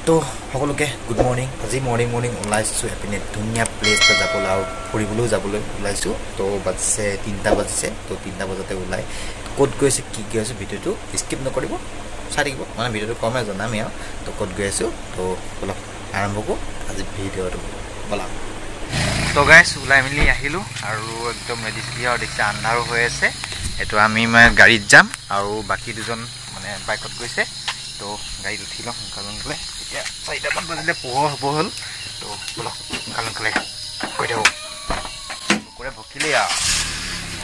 তো সকলোকে good morning. আজি মৰ্ণিং ওলাইছোঁ এপিনে ধুনীয়া প্লেচ এটা যাবলৈ আৰু ফুৰিবলৈও যাবলৈ ওলাইছোঁ। তো বাজিছে 3টা বাজিছে। তো 3টা বজাতে ওলাই ক'ত গৈ আছে কি গৈ আছে ভিডিঅ'টো স্কিপ নকৰিব, চাই থাকিব। মানে ভিডিঅ'টো কমে জনামেই আৰু। তো ক'ত গৈ আছোঁ তো অলপ আৰম্ভ কৰোঁ আজি ভিডিঅ'টো ব'লা। তো গাইছ ওলাই মেলি আহিলোঁ আৰু একদম ৰেডি আৰু দেখিছে আন্ধাৰো হৈ আছে। এইটো আমি মানে গাড়ীত যাম আৰু বাকী দুজন মানে বাইকত গৈছে। তো গাড়ীত উঠি লওঁ সোনকালে। এতিয়া 4টামান বাজিলে পোহৰ হ'ব হ'ল। তো ব'লক সোনকালে গৈ থাকোঁ। কুকুৰে ভকিলেই আৰু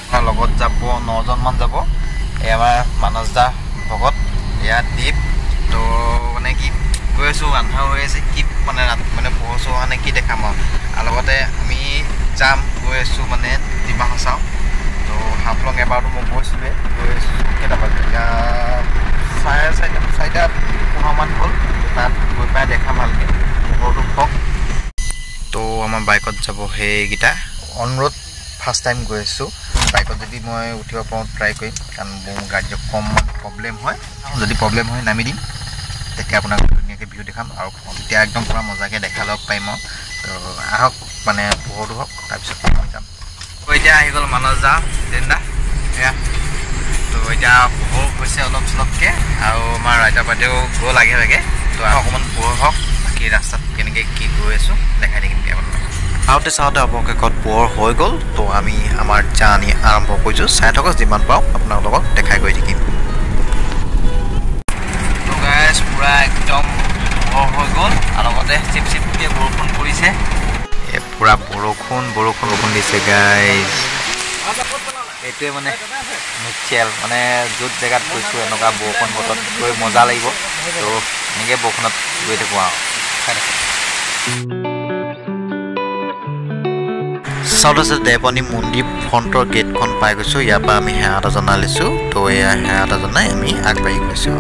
আমাৰ লগত যাব 9জনমান যাব। এই আমাৰ মানস দা ভকত, এয়া দ্বীপ। তো মানে কি গৈ আছোঁ আন্ধাৰ হৈ আছে, কি মানে পোহৰ চোহৰ মানে কি দেখাম আৰু লগতে আমি যাম গৈ আছোঁ মানে ডিমা হাছাও। তো হাফলং এবাৰতো মই গৈছোঁৱে, গৈ আছোঁ কেইটা বাজিলে এতিয়া 4:30 পোন্ধৰমান হ'ল। তাত গৈ পাই দেখা ভালকৈ পোহৰটো হওক। তো আমাৰ বাইকত যাব সেইকেইটা অন ৰোড ফাৰ্ষ্ট টাইম গৈ আছোঁ। বাইকত যদি মই উঠিব পাৰোঁ ট্ৰাই কৰিম, কাৰণ মোৰ গাড়ীত অকণমান প্ৰব্লেম হয়। যদি প্ৰব্লেম হয় নামি দিম, তেতিয়া আপোনাক ধুনীয়াকৈ ভিউ দেখাম আৰু তেতিয়া একদম পূৰা মজাকৈ দেখা ল'ব পাৰিম আৰু। তো আহক মানে পোহৰটো হওক, তাৰপিছত যাম। তো এতিয়া আহি গ'ল মানস দা দেন্দা সেয়া। তো এতিয়া পোহৰ হৈছে অলপ চলপকৈ আৰু আমাৰ ৰাইজৰ পাতিও গ'ল আগে। তো অকণমান পোহৰ হওক, বাকী ৰাস্তাত কেনেকৈ কি গৈ আছোঁ দেখাই থাকিমগৈ আপোনালোকক। চাওঁতে অৱশেষত পোহৰ হৈ গ'ল। তো আমি আমাৰ জাৰ্ণি আৰম্ভ কৰিছোঁ। চাই থাকক, যিমান পাওঁ আপোনালোকক দেখাই গৈ থাকিম। তো গাইছ পূৰা একদম পোহৰ হৈ গ'ল আৰু লগতে চিপকৈ বৰষুণ পৰিছে। এই পূৰা বৰষুণ দিছে গাইছ। এইটোৱে মানে নেচাৰেল, মানে য'ত জেগাত গৈছোঁ এনেকুৱা বৰষুণ বতৰত গৈ মজা লাগিব। তো এনেকৈ বৰষুণত গৈ থাকোঁ আৰু চাই থাকোঁ। চাউথ আছে দেৱনী মন্দিৰ ফ্ৰণ্টৰ গেটখন পাই গৈছোঁ। ইয়াৰ পৰা আমি সেৱা এটা জনাই লৈছোঁ। তো এয়া সেৱা এটা জনাই আমি আগবাঢ়ি গৈছোঁ।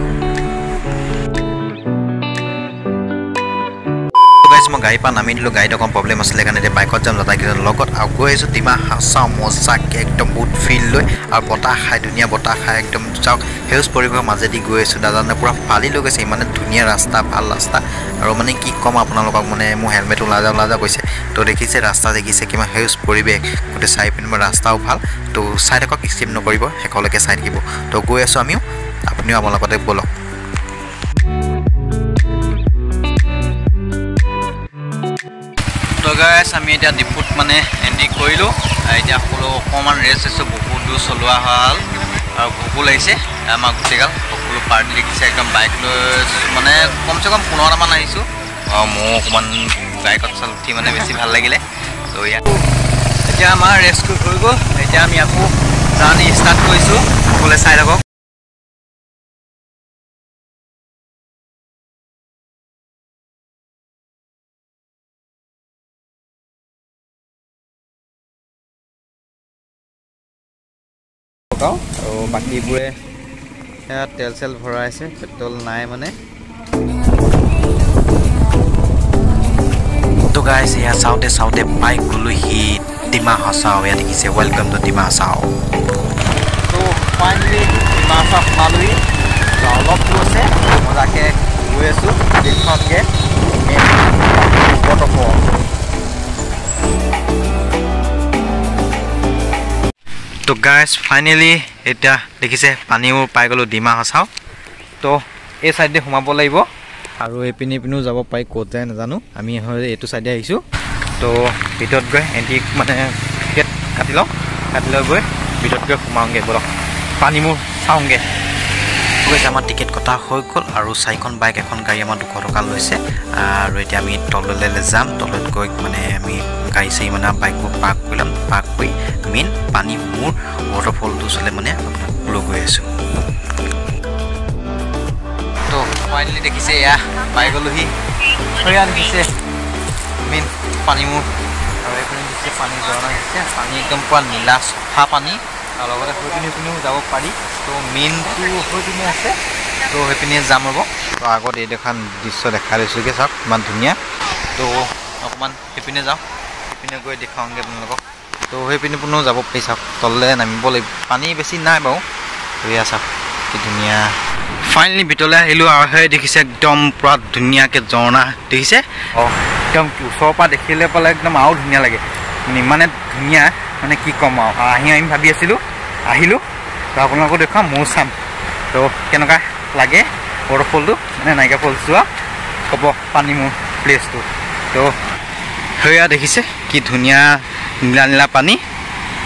মই গাড়ীৰ পৰা নামি দিলোঁ, গাড়ীত অকণ প্ৰব্লেম আছিলে কাৰণে এতিয়া বাইকত যাম দাদাকেইজনৰ লগত আৰু গৈ আছোঁ ডিমা হাছাও মজাকৈ একদম বহুত ফিল লৈ আৰু বতাহ খাই ধুনীয়া বতাহ খাই একদম চাওক সেউজ পৰিৱেশৰ মাজেদি গৈ আছোঁ। দাদাজনে পূৰা ফালি লৈ গৈছে, ইমানে ধুনীয়া ৰাস্তা, ভাল ৰাস্তা আৰু মানে কি ক'ম আপোনালোকক, মানে মোৰ হেলমেট ওলাই যা কৈছে। তো দেখিছে ৰাস্তা দেখিছে কিমান সেউজ পৰিৱেশ, গোটেই চাই পিনে ৰাস্তাও ভাল। তো চাই থাকক, স্কিপ নকৰিব, শেষলৈকে চাই থাকিব। তো গৈ আছোঁ আমিও, আপুনিও আমাৰ লগতে ব'লক। তো গাইছ আমি এতিয়া ডিপুত মানে এণ্ট্ৰি কৰিলোঁ। এতিয়া সকলো অকণমান ৰেষ্ট লৈছোঁ, বহুত দূৰ চলোৱা হ'ল আৰু ভোকো লাগিছে। আমাৰ গোটেইগাল সকলো পাৰ্টি দেখিছে একদম বাইক লৈ মানে কমচে কম 15টামান আহিছোঁ। মোৰ অকণমান বাইকত উঠি মানে বেছি ভাল লাগিলে। তো এতিয়া আমাৰ ৰেষ্ট হৈ গ'ল। এতিয়া আমি আকৌ জাৰ্ণি ষ্টাৰ্ট কৰিছোঁ, সকলোৱে চাই থাকক। আৰু বাকীবোৰে সেয়া তেল চেল ভৰাইছে, পেট্ৰল নাই মানে। তো গাইছ এয়া চাওঁতে পাই গ'লোহি ডিমা হাছাও। এয়া দেখিছে ৱেলকাম টু ডিমা হাছাও। তো ফাইনেলি ডিমা হাছাও সোমালোহি। অলপ দূৰ আছে, মজাকৈ গৈ আছোঁ দেশখনকৈ মেইন ৱাটাৰফল। তো গাইছ ফাইনেলি এতিয়া দেখিছে পানীও পাই গ'লোঁ ডিমা হাছাও। তো এই ছাইডে সোমাব লাগিব আৰু এইপিনেও যাব পাৰি, ক'ত যায় নাজানো। আমি এইটো ছাইডে আহিছোঁ। তো ভিতৰত গৈ এণ্ট্ৰি মানে টিকেট কাটি লৈ গৈ ভিতৰত গৈ সোমাওঁগৈ ব'লক, পানী মোৰ চাওঁগৈ। গৈছে আমাৰ টিকেট কটা হৈ গ'ল আৰু 4খন বাইক এখন গাড়ী আমাৰ 200 টকা লৈছে। আৰু এতিয়া আমি তললৈ যাম। তলত গৈ মানে আমি গাড়ী চাড়ী মানে বাইকবোৰ পাৰ্ক কৰি ল'ম। পাৰ্ক কৰি মেইন পানী মোৰ ৱাটাৰফলটো ওচৰলৈ মানে আপোনাক লৈ গৈ আছোঁ। তো ফাইনেলি দেখিছে এয়া পাই গ'লোহি। এয়া দেখিছে মেইন পানী মোৰ আৰু এইপিনে দেখিছে পানী ঝৰ্ণা দেখিছে, পানী একদম পূৰা নীলা চফা পানী আৰু লগতে সেইপিনেও যাব পাৰি। তো মেইনটো সেইপিনে আছে, তো সেইপিনে যাম ৰ'ব। তো আগত এইডোখন দৃশ্য দেখাই লৈছোঁগৈ, চাওক ইমান ধুনীয়া। তো অকণমান সেইপিনে যাওঁ, সেইপিনে গৈ দেখাওঁগৈ আপোনালোকক। তো সেইপিনে পুনেও যাব পাৰি, চাওক তললৈ নামিব লাগিব। পানী বেছি নাই বাৰু। এয়া চাওক কি ধুনীয়া ফাইনালি ভিতৰলৈ আহিলোঁ আৰু সেই দেখিছে একদম পুৰা ধুনীয়াকৈ ঝৰ্ণা দেখিছে একদম ওচৰৰ পৰা দেখিলে পালে একদম আৰু ধুনীয়া লাগে ইমানে ধুনীয়া মানে কি ক'ম আৰু আহিম ভাবি আছিলোঁ আহিলোঁ তো আপোনালোকক দেখুৱাম ময়ো চাম তো কেনেকুৱা লাগে ৱাটাৰফলটো মানে নাইকা ফলছ যোৱা ক'ব পানী মোৰ প্লেচটো তো সেয়া দেখিছে কি ধুনীয়া নীলা নীলা পানী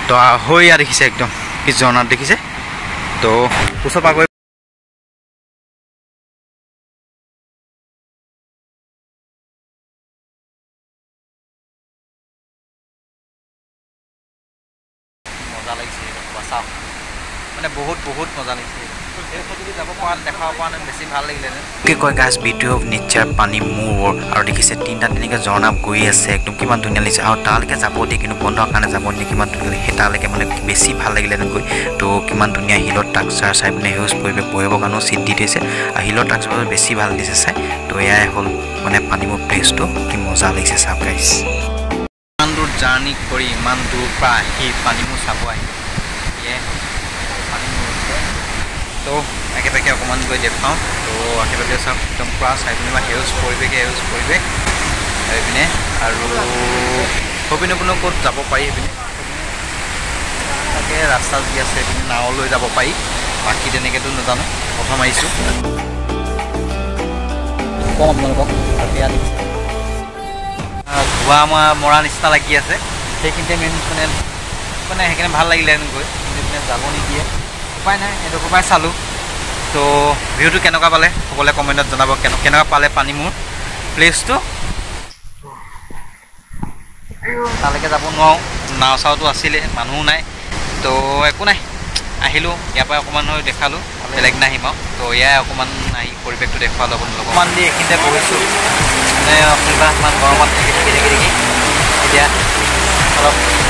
তো সেয়া দেখিছে একদম কি ঝৰ্ণাত দেখিছে তো ওচৰ পৰা গৈ মজা লাগিছে চাওক মানে বহুত মজা লাগিছে কি কয় গাছ বিউটি অফ নেচাৰ পানী মোৰ আৰু দেখিছে তিনিটা তেনেকৈ ঝৰ্ণা গৈ আছে একদম কিমান ধুনীয়া লাগিছে আৰু তালৈকে যাব দিয়ে কিন্তু বন্ধৰ কাৰণে যাব দিয়ে কিমান ধুনীয়া লাগে সেই তালৈকে মানে বেছি ভাল লাগিলে গৈ তো কিমান ধুনীয়া শিলৰ টাক্সাৰ চাই পিনে সেউজ পৰিৱেশ বহিবৰ কাৰণেও চিট দি দিছে আৰু শিলৰ টাক্সাৰ বেছি ভাল দিছে চাই তো এয়াই হ'ল মানে পানী মোৰ প্লেচটো কি মজা লাগিছে চাওক গাইছ ইমান দূৰ জাৰ্ণি কৰি ইমান দূৰ পৰা আহি পানী মোৰ চাব আহি এয়াই হ'ল তো একেবাৰে অকণমান গৈ দেখুৱাওঁ তো একেবাৰে চাওক একদম পুৰা চাই পিনে বা সেউজ পৰিৱেশ সেইপিনে আৰু সেইপিনে কোনো ক'ত যাব পাৰি সেইপিনে তাকে ৰাস্তা যি আছে সেইপিনে নাৱলৈ যাব পাৰি বাকী তেনেকৈতো নাজানো প্ৰথম আহিছোঁ কম আপোনালোকক ধোৱা মৰা নিচিনা লাগি আছে সেইখিনিতে মেইন মানে সেইকাৰণে ভাল লাগিলে গৈ কিন্তু যাব নিদিয়ে উপায় নাই এইটো পৰাই চালোঁ তো ভিউটো কেনেকুৱা পালে সকলোৱে কমেণ্টত জনাব কেনেকুৱা পালে পানী মোৰ প্লেচটো তালৈকে যাব নোৱাৰোঁ নাও চাওটো আছিলে মানুহো নাই তো একো নাই আহিলোঁ ইয়াৰ পৰা অকণমান হৈ দেখালোঁ বেলেগ দিনা আহিম আৰু তো এয়াই অকণমান আহি পৰিৱেশটো দেখুৱালোঁ আপোনালোকক অকণমান দি এইখিনিতে বহিছোঁ মানে কিবা ইমান গৰমত থাকি এতিয়া অলপ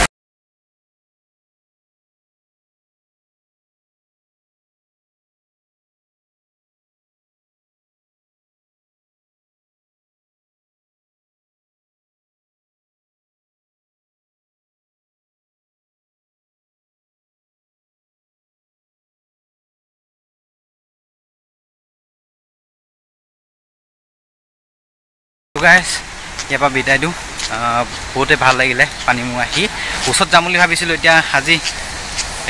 গাইছ ইয়াৰ পৰা বিদায় দিওঁ বহুতে ভাল লাগিলে পানী মোৰ আহি ওচৰত যাম বুলি ভাবিছিলোঁ এতিয়া আজি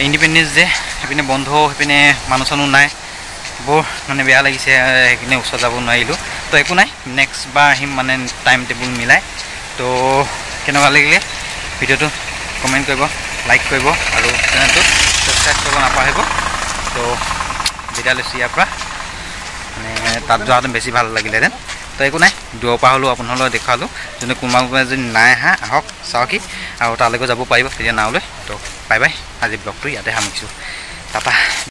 ইণ্ডিপেণ্ডেঞ্চ ডে সেইপিনে বন্ধ সেইপিনে মানুহ চানুহ নাই বৰ মানে বেয়া লাগিছে সেইখিনি ওচৰত যাব নোৱাৰিলোঁ তো একো নাই নেক্সট বাৰ আহিম মানে টাইম টেবুল মিলাই তো কেনেকুৱা লাগিলে ভিডিঅ'টো কমেণ্ট কৰিব লাইক কৰিব আৰু চেনেলটো ছাবস্ক্ৰাইব কৰিব নাপাহৰিব তো বিদায় লৈছোঁ ইয়াৰ পৰা মানে তাত যোৱাহেঁতেন বেছি ভাল লাগিলেহেঁতেন তো একো নাই দূৰৰ পৰা হ'লেও আপোনালোকক দেখুৱালোঁ যোনে কোনোবা যদি নাই আহা আহক চাওকি আৰু তালৈকে যাব পাৰিব তেতিয়া নাওলৈ তো বাই বাই আজি ব্লগটো ইয়াতে সামৰিছোঁ টাটা